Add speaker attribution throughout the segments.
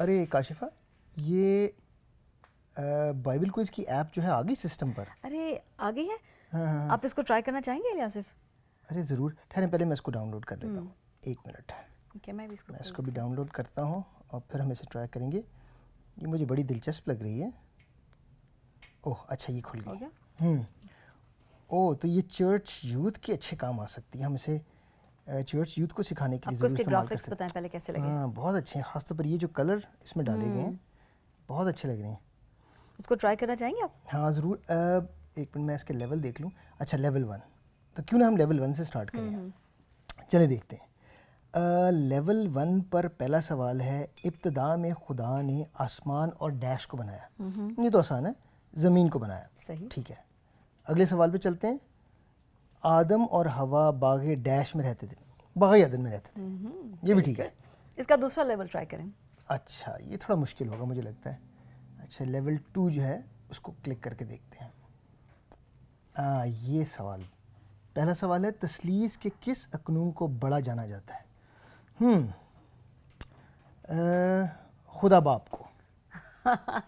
Speaker 1: ارے کاشفہ، یہ Bible quiz کی app جو ہے آ گئی سسٹم پر؟
Speaker 2: ارے آ گئی ہے؟
Speaker 1: ہاں
Speaker 2: آپ اس کو ٹرائی کرنا چاہیں گے الیاسف؟
Speaker 1: ارے ضرور، ٹھہریں پہلے میں اس کو ڈاؤن لوڈ کر لیتا ہوں، 1 منٹ.
Speaker 2: اوکے، میں
Speaker 1: اس کو بھی ڈاؤن لوڈ کرتا ہوں اور پھر ہم اسے ٹرائی کریں گے. یہ مجھے بڑی دلچسپ لگ رہی ہے. اوہ اچھا، یہ کھل گئی. اوہ تو یہ چرچ یوتھ کے اچھے کام آ سکتی ہے. ہم اسے چرچ یوتھ کو سکھانے کے لیے ضرور استعمال کر سکتے ہیں.
Speaker 2: بتائیں پہلے کیسے لگے؟
Speaker 1: ہاں بہت اچھے ہیں، خاص طور پر یہ جو کلر اس میں ڈالے گئے ہیں بہت اچھے لگ رہے ہیں.
Speaker 2: اس کو ٹرائی کرنا چاہیں گے آپ؟
Speaker 1: ہاں ضرور. 1 منٹ میں اس کے لیول دیکھ لوں. اچھا لیول 1، تو کیوں نہ ہم لیول 1 سے سٹارٹ کریں. چلیں دیکھتے ہیں. لیول 1 پر پہلا سوال ہے، ابتدا میں خدا نے آسمان اور ڈیش کو بنایا. یہ تو آسان ہے، زمین کو بنایا.
Speaker 2: صحیح،
Speaker 1: ٹھیک ہے. اگلے سوال پہ چلتے ہیں. آدم اور ہوا باغ ڈیش میں رہتے تھے، باغ عدن میں رہتے تھے. یہ بھی ٹھیک ہے.
Speaker 2: اس کا دوسرا لیول ٹرائی کریں.
Speaker 1: اچھا یہ تھوڑا مشکل ہوگا مجھے لگتا ہے. اچھا لیول 2 جو ہے اس کو کلک کر کے دیکھتے ہیں. یہ سوال، پہلا سوال ہے، تثلیث کے کس اکنوم کو بڑا جانا جاتا ہے؟ خدا باپ کو.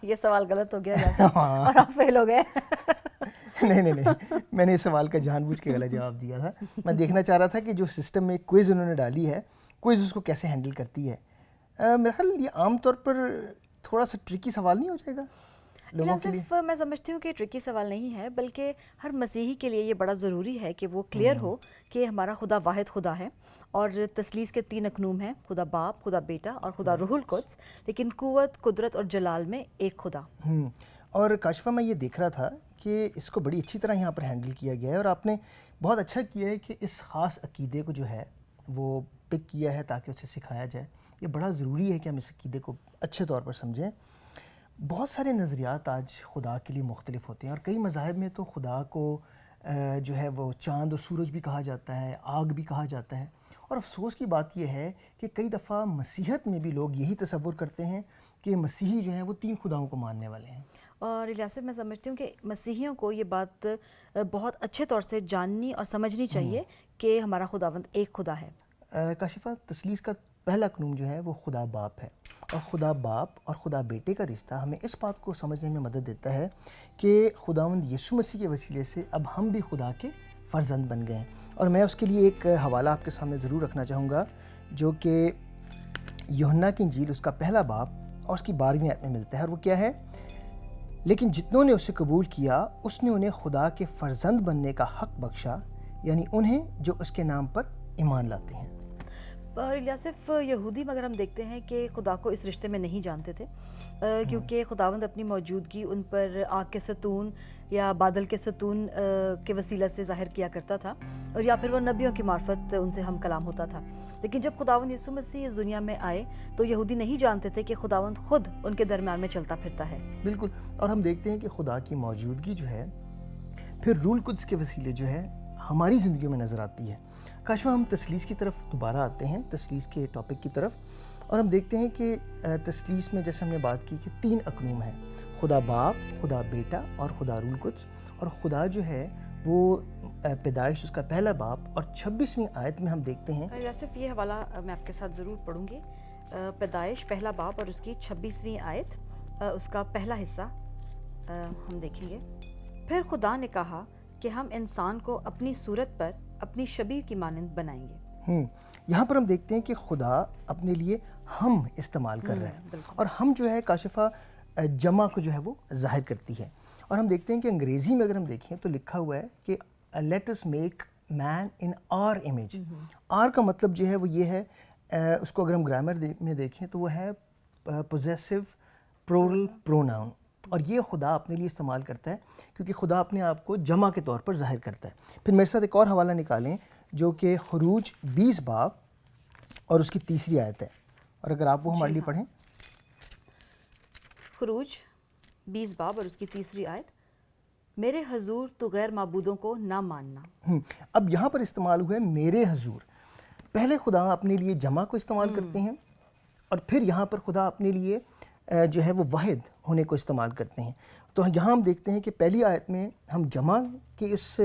Speaker 2: یہ سوال غلط ہو گیا اور آپ فیل ہو گئے.
Speaker 1: نہیں، میں نے اس سوال کا جان بوجھ کے غلط جواب دیا تھا. میں دیکھنا چاہ رہا تھا کہ جو سسٹم میں کوئز انہوں نے ڈالی ہے، کوئز اس کو کیسے ہینڈل کرتی ہے. میرا خیال یہ عام طور پر تھوڑا سا ٹرکی سوال نہیں ہو جائے گا لوگوں کے لیے؟
Speaker 2: صرف میں سمجھتی ہوں کہ ٹرکی سوال نہیں ہے، بلکہ ہر مسیحی کے لیے یہ بڑا ضروری ہے کہ وہ کلیئر ہو کہ ہمارا خدا واحد خدا ہے اور تثلیث کے 3 اکنوم ہیں، خدا باپ، خدا بیٹا اور خدا روح القدس، لیکن قوت، قدرت اور جلال میں ایک خدا.
Speaker 1: اور کاشفہ میں یہ دیکھ رہا تھا کہ اس کو بڑی اچھی طرح یہاں پر ہینڈل کیا گیا ہے، اور آپ نے بہت اچھا کیا ہے کہ اس خاص عقیدے کو جو ہے وہ پک کیا ہے تاکہ اسے سکھایا جائے. یہ بڑا ضروری ہے کہ ہم اس عقیدے کو اچھے طور پر سمجھیں. بہت سارے نظریات آج خدا کے لیے مختلف ہوتے ہیں، اور کئی مذاہب میں تو خدا کو جو ہے وہ چاند و سورج بھی کہا جاتا ہے، آگ بھی کہا جاتا ہے. اور افسوس کی بات یہ ہے کہ کئی دفعہ مسیحیت میں بھی لوگ یہی تصور کرتے ہیں کہ مسیحی جو ہیں وہ 3 خداؤں کو ماننے والے ہیں.
Speaker 2: اور الیاسف میں سمجھتی ہوں کہ مسیحیوں کو یہ بات بہت اچھے طور سے جاننی اور سمجھنی چاہیے کہ ہمارا خداوند ایک خدا ہے.
Speaker 1: کاشفہ، تثلیث کا پہلا اکنوم جو ہے وہ خدا باپ ہے، اور خدا باپ اور خدا بیٹے کا رشتہ ہمیں اس بات کو سمجھنے میں مدد دیتا ہے کہ خداوند یسوع مسیح کے وسیلے سے اب ہم بھی خدا کے فرزند بن گئے ہیں. اور میں اس کے لیے ایک حوالہ آپ کے سامنے ضرور رکھنا چاہوں گا، جو کہ یوحنا کی انجیل اس کا پہلا باب اور اس کی 12ویں آیت میں ملتا ہے. اور وہ کیا ہے؟ لیکن جتنوں نے اسے قبول کیا اس نے انہیں خدا کے فرزند بننے کا حق بخشا، یعنی انہیں جو اس کے نام پر ایمان لاتے ہیں.
Speaker 2: اور الیاسف، یہودی مگر ہم دیکھتے ہیں کہ خدا کو اس رشتے میں نہیں جانتے تھے، کیونکہ خداوند اپنی موجودگی ان پر آگ کے ستون یا بادل کے ستون کے وسیلہ سے ظاہر کیا کرتا تھا، اور یا پھر وہ نبیوں کی معرفت ان سے ہم کلام ہوتا تھا. لیکن جب خداوند یسوع مسیح اس دنیا میں آئے تو یہودی نہیں جانتے تھے کہ خداوند خود ان کے درمیان میں چلتا پھرتا ہے.
Speaker 1: بالکل. اور ہم دیکھتے ہیں کہ خدا کی موجودگی جو ہے پھر روح القدس کے وسیلے جو ہے ہماری زندگیوں میں نظر آتی ہے. کاشفہ، ہم تثلیث کی طرف دوبارہ آتے ہیں، تثلیث کے ٹاپک کی طرف، اور ہم دیکھتے ہیں کہ تثلیث میں جیسے ہم نے بات کی کہ 3 اکنوم ہیں، خدا باپ، خدا بیٹا اور خدا روح القدس. اور خدا جو ہے وہ پیدائش اس کا پہلا باب اور 26ویں آیت میں ہم دیکھتے ہیں.
Speaker 2: صرف یہ حوالہ میں آپ کے ساتھ ضرور پڑھوں گی. پیدائش پہلا باب اور اس کی 26ویں آیت، اس کا پہلا حصہ ہم دیکھیں گے. پھر خدا نے کہا کہ ہم انسان کو اپنی صورت پر اپنی شبیہ کی مانند بنائیں گے.
Speaker 1: یہاں پر ہم دیکھتے ہیں کہ خدا اپنے لیے ہم استعمال کر رہے ہیں، اور ہم جو ہے کاشفہ جمع کو جو ہے وہ ظاہر کرتی ہے. اور ہم دیکھتے ہیں کہ انگریزی میں اگر ہم دیکھیں تو لکھا ہوا ہے کہ let us make man in our image. Our کا مطلب جو ہے وہ یہ ہے، اس کو اگر ہم گرامر میں دیکھیں تو وہ ہے پوزیسو پلورل پروناؤن، اور یہ خدا اپنے لیے استعمال کرتا ہے کیونکہ خدا اپنے آپ کو جمع کے طور پر ظاہر کرتا ہے. پھر میرے ساتھ ایک اور حوالہ نکالیں جو کہ خروج 20 باب اور اس کی 3 آیت ہے، اور اگر آپ وہ ہمارے لیے پڑھیں.
Speaker 2: خروج 20 باب اور اس کی 3 آیت، میرے حضور تو غیر معبودوں کو نہ ماننا.
Speaker 1: اب یہاں پر استعمال ہوا ہے میرے حضور. پہلے خدا اپنے لیے جمع کو استعمال کرتے ہیں، اور پھر یہاں پر خدا اپنے لیے جو ہے وہ واحد ہونے کو استعمال کرتے ہیں. تو یہاں ہم دیکھتے ہیں کہ پہلی آیت میں ہم جمع کے اس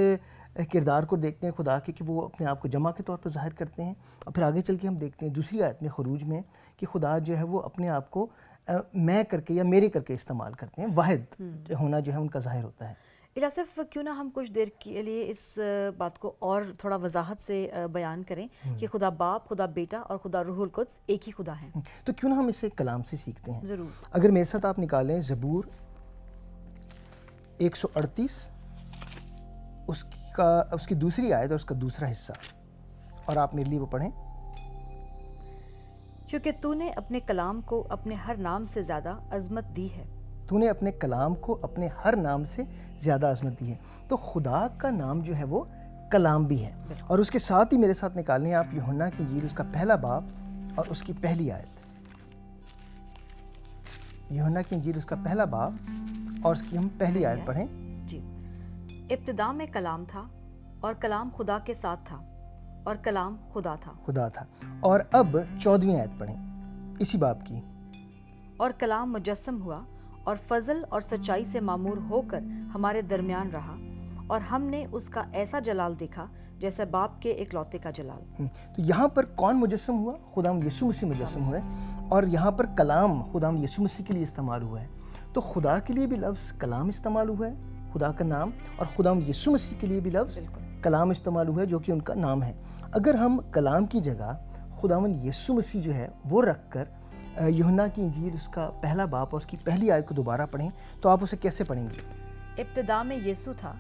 Speaker 1: کردار کو دیکھتے ہیں خدا کے کہ وہ اپنے آپ کو جمع کے طور پر ظاہر کرتے ہیں، اور پھر آگے چل کے ہم دیکھتے ہیں دوسری آیت میں خروج میں کہ خدا جو ہے وہ اپنے آپ کو میں کر کے یا میرے کر کے استعمال کرتے ہیں، واحد ہونا جو ہے ان کا ظاہر ہوتا ہے۔
Speaker 2: الیاصف کیوں نہ ہم کچھ دیر کے لیے اس بات کو اور تھوڑا وضاحت سے بیان کریں کہ خدا باپ، خدا بیٹا اور خدا روح القدس ایک ہی خدا ہیں۔
Speaker 1: تو کیوں نہ ہم اسے کلام سے سیکھتے ہیں۔
Speaker 2: ضرور۔
Speaker 1: اگر میرے ساتھ آپ نکالیں زبور 138 اس کی دوسری آیت اور اس کا دوسرا حصہ، اور آپ میرے لیے وہ پڑھیں۔
Speaker 2: کیونکہ تو نے اپنے کلام کو اپنے ہر نام سے زیادہ عظمت دی ہے۔
Speaker 1: تو نے اپنے کلام کو اپنے ہر نام سے زیادہ عظمت دی ہے۔ تو خدا کا نام جو ہے وہ کلام بھی ہے، اور اس کے ساتھ ہی میرے ساتھ نکالیں آپ یوحنا کی انجیل اس کا پہلا باب اور اس کی پہلی آیت۔ یوحنا کی انجیل اس کا پہلا باب اور اس کی ہم پہلی آیت پڑھیں۔
Speaker 2: جی۔ ابتدا میں کلام تھا اور کلام خدا کے ساتھ تھا اور کلام خدا تھا۔ اور اب 14ویں آیت پڑھیں اسی باب کی۔ اور کلام مجسم ہوا اور فضل اور سچائی سے معمور ہو کر ہمارے درمیان رہا، اور ہم نے اس کا ایسا جلال دیکھا جیسے باپ کے اکلوتے کا جلال۔
Speaker 1: تو یہاں پر کون مجسم ہوا؟ خداوند یسوع مسیح مجسم ہوئے، اور یہاں پر کلام خداوند یسوع مسیح کے لیے استعمال ہوا ہے۔ تو خدا کے لیے بھی لفظ کلام استعمال ہوا ہے، خدا کا نام، اور خداوند یسوع مسیح کے لیے بھی لفظ کلام استعمال ہوا ہے جو کہ ان کا نام ہے۔ اگر ہم کلام کی جگہ خداوند یسوع مسیح جو ہے وہ رکھ کر یوحنا کی انجیل اس کا پہلا باب اور اس کی پہلی آیت کو دوبارہ پڑھیں تو آپ اسے کیسے پڑھیں گے؟
Speaker 2: ابتدا میں یسوع تھا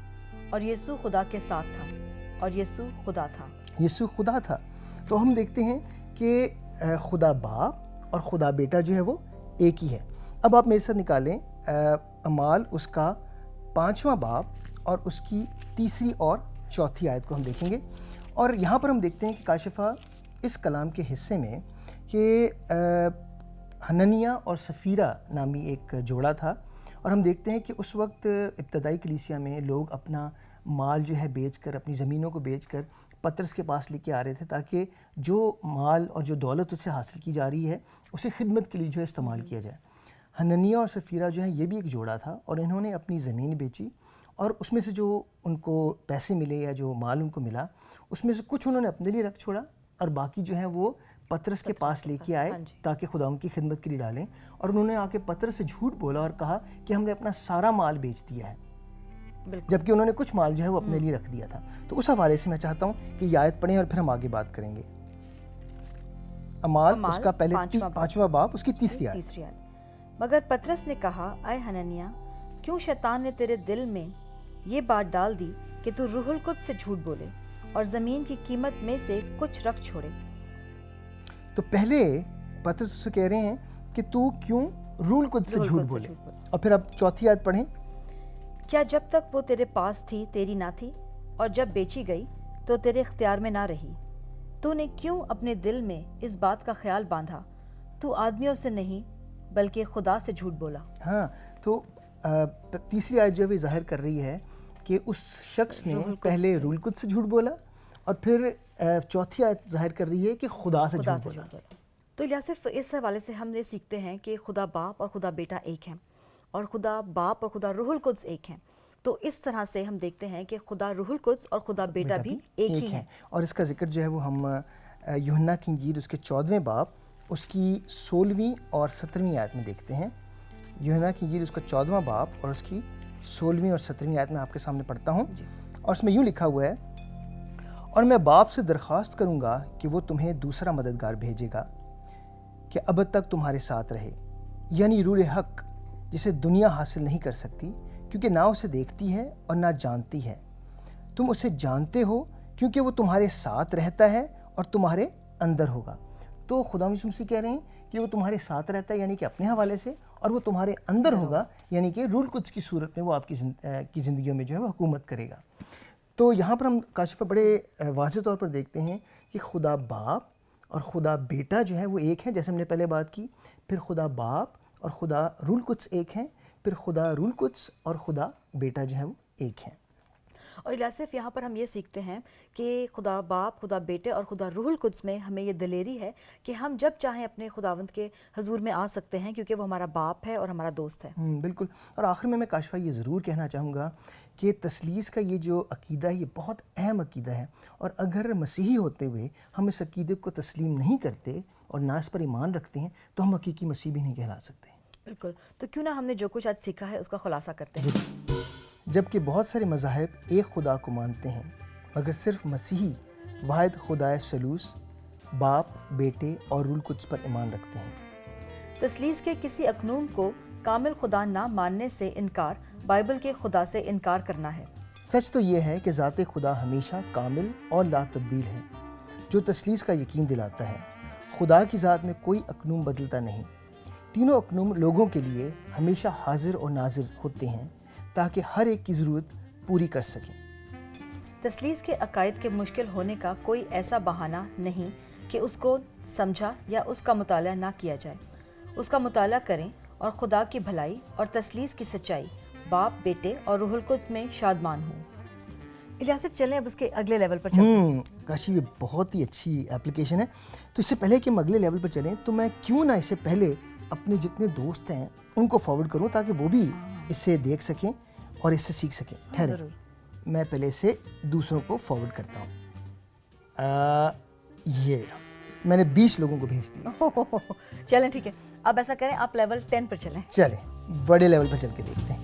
Speaker 2: اور یسوع خدا کے ساتھ تھا اور یسوع خدا تھا۔
Speaker 1: یسوع خدا تھا۔ تو ہم دیکھتے ہیں کہ خدا باپ اور خدا بیٹا جو ہے وہ ایک ہی ہے۔ اب آپ میرے ساتھ نکالیں اعمال اس کا 5واں باب اور اس کی تیسری اور چوتھی آیت کو ہم دیکھیں گے، اور یہاں پر ہم دیکھتے ہیں کہ کاشفہ اس کلام کے حصے میں کہ حننیہ اور سفیرہ نامی ایک جوڑا تھا، اور ہم دیکھتے ہیں کہ اس وقت ابتدائی کلیسیا میں لوگ اپنا مال جو ہے بیچ کر، اپنی زمینوں کو بیچ کر پطرس کے پاس لے کے آ رہے تھے تاکہ جو مال اور جو دولت اس سے حاصل کی جا رہی ہے اسے خدمت کے لیے جو ہے استعمال کیا جائے۔ حننیہ اور سفیرہ جو ہے یہ بھی ایک جوڑا تھا، اور انہوں نے اپنی زمین بیچی، اور اس میں سے جو ان کو پیسے ملے یا جو مال ان کو ملا اس میں سے کچھ انہوں نے اپنے لیے رکھ چھوڑا، اور باقی جو ہے وہ پطرس کے پاس لے کے آئے تاکہ خدا ان کی خدمت کے لیے ڈالیں، اور انہوں نے آ کے پطرس سے جھوٹ بولا اور کہا کہ ہم نے اپنا سارا مال بیچ دیا ہے، جبکہ انہوں نے کچھ مال جو ہے وہ اپنے لیے رکھ دیا تھا۔ تو اس حوالے سے میں چاہتا ہوں کہ یہ آیت پڑھیں اور پھر ہم آگے بات کریں گے۔ اعمال اس کا پہلے 5واں باب اس کی تیسری آیت۔
Speaker 2: مگر پطرس نے کہا، اے حننیہ، کیوں شیطان نے تیرے دل میں یہ بات ڈال دی کہ تو روح القدس سے جھوٹ بولے اور زمین کی قیمت میں سے کچھ رکھ چھوڑے؟
Speaker 1: تو پہلے پطرس سے کہہ رہے ہیں کہ تو کیوں روح القدس سے جھوٹ بولے، اور پھر اب چوتھی آیت پڑھیں۔
Speaker 2: کیا جب تک وہ تیرے پاس تھی تیری نہ تھی، اور جب بیچی گئی تو تیرے اختیار میں نہ رہی؟ تو نے کیوں اپنے دل میں اس بات کا خیال باندھا؟ تو آدمیوں سے نہیں بلکہ خدا سے جھوٹ بولا۔
Speaker 1: ہاں، تو تیسری آیت جو ہے ظاہر کر رہی ہے کہ اس شخص نے پہلے روح القدس سے جھوٹ بولا، اور پھر چوتھی آیت ظاہر کر رہی ہے کہ خدا سے جھوٹ بولا۔
Speaker 2: تو الیاصف اس حوالے سے ہم یہ سیکھتے ہیں کہ خدا باپ اور خدا بیٹا ایک ہیں، اور خدا باپ اور خدا روح القدس ایک ہیں۔ تو اس طرح سے ہم دیکھتے ہیں کہ خدا روح القدس اور خدا بیٹا بھی ایک ہی ہیں،
Speaker 1: اور اس کا ذکر جو ہے وہ ہم یوحنا کی انجیل اس کے 14ویں باب اس کی 16ویں اور 17ویں آیت میں دیکھتے ہیں۔ یوحنا کی انجیل اس کا 14واں باب اور اس کی 16ویں اور 17ویں آیت میں آپ کے سامنے پڑھتا ہوں، اور اس میں یوں لکھا ہوا ہے، اور میں باپ سے درخواست کروں گا کہ وہ تمہیں دوسرا مددگار بھیجے گا کہ ابد تک تمہارے ساتھ رہے، یعنی روح حق، جسے دنیا حاصل نہیں کر سکتی کیونکہ نہ اسے دیکھتی ہے اور نہ جانتی ہے۔ تم اسے جانتے ہو کیونکہ وہ تمہارے ساتھ رہتا ہے اور تمہارے اندر ہوگا۔ تو خدا یسوع مسیح کہہ رہے ہیں کہ وہ تمہارے ساتھ رہتا ہے یعنی کہ اپنے حوالے سے، اور وہ تمہارے اندر ہوگا یعنی کہ روح القدس کی صورت میں وہ آپ کی زندگیوں میں جو ہے وہ حکومت کرے گا۔ تو یہاں پر ہم کاشفہ بڑے واضح طور پر دیکھتے ہیں کہ خدا باپ اور خدا بیٹا جو ہے وہ ایک ہیں، جیسے ہم نے پہلے بات کی، پھر خدا باپ اور خدا روح القدس ایک ہیں، پھر خدا روح القدس اور خدا بیٹا جو ہے وہ ایک ہیں۔
Speaker 2: اور الیاسف یہاں پر ہم یہ سیکھتے ہیں کہ خدا باپ، خدا بیٹے اور خدا روح القدس میں ہمیں یہ دلیری ہے کہ ہم جب چاہیں اپنے خداوند کے حضور میں آ سکتے ہیں، کیونکہ وہ ہمارا باپ ہے اور ہمارا دوست ہے۔
Speaker 1: بالکل۔ اور آخر میں کاشفہ یہ ضرور کہنا چاہوں گا کہ تثلیث کا یہ جو عقیدہ ہے یہ بہت اہم عقیدہ ہے، اور اگر مسیحی ہوتے ہوئے ہم اس عقیدے کو تسلیم نہیں کرتے اور نہ اس پر ایمان رکھتے ہیں تو ہم حقیقی مسیح بھی نہیں کہلا سکتے۔
Speaker 2: بالکل، تو کیوں نہ ہم نے جو کچھ آج سیکھا ہے اس کا خلاصہ کرتے ہیں۔
Speaker 1: جبکہ بہت سارے مذاہب ایک خدا کو مانتے ہیں، مگر صرف مسیحی واحد خدائے ثالوث باپ، بیٹے اور روح القدس پر ایمان رکھتے ہیں۔
Speaker 2: تثلیث کے کسی اقنوم کو کامل خدا نہ ماننے سے انکار بائبل کے خدا سے انکار کرنا ہے۔
Speaker 1: سچ تو یہ ہے کہ ذات خدا ہمیشہ کامل اور لا تبدیل ہے، جو تثلیث کا یقین دلاتا ہے۔ خدا کی ذات میں کوئی اقنوم بدلتا نہیں۔ تینوں اقنوم لوگوں کے لیے ہمیشہ حاضر اور ناظر ہوتے ہیں تاکہ ہر ایک کی ضرورت پوری کر سکیں۔
Speaker 2: تثلیث کے عقائد کے مشکل ہونے کا کوئی ایسا بہانہ نہیں کہ اس کو سمجھا یا اس کا مطالعہ نہ کیا جائے۔ اس کا مطالعہ کریں اور خدا کی بھلائی اور تثلیث کی سچائی باپ، بیٹے اور روح القدس میں شادمان ہوں۔ الیاسف چلیں اب اس کے اگلے لیول پر چلتے ہیں۔
Speaker 1: کاشی یہ بہت ہی اچھی اپلیکیشن ہے۔ تو اس سے پہلے کہ ہم اگلے لیول پر چلیں تو میں کیوں نہ اس سے پہلے اپنے جتنے دوست ہیں ان کو فارورڈ کروں تاکہ وہ بھی اس سے دیکھ سکیں اور اس سے سیکھ سکیں۔ ٹھہریں، میں پہلے سے دوسروں کو فارورڈ کرتا ہوں۔ یہ میں نے 20 لوگوں کو بھیج دیا۔
Speaker 2: چلیں ٹھیک ہے، اب ایسا کریں آپ لیول 10 پر چلیں۔
Speaker 1: چلیں بڑے لیول پر چل کے دیکھتے ہیں۔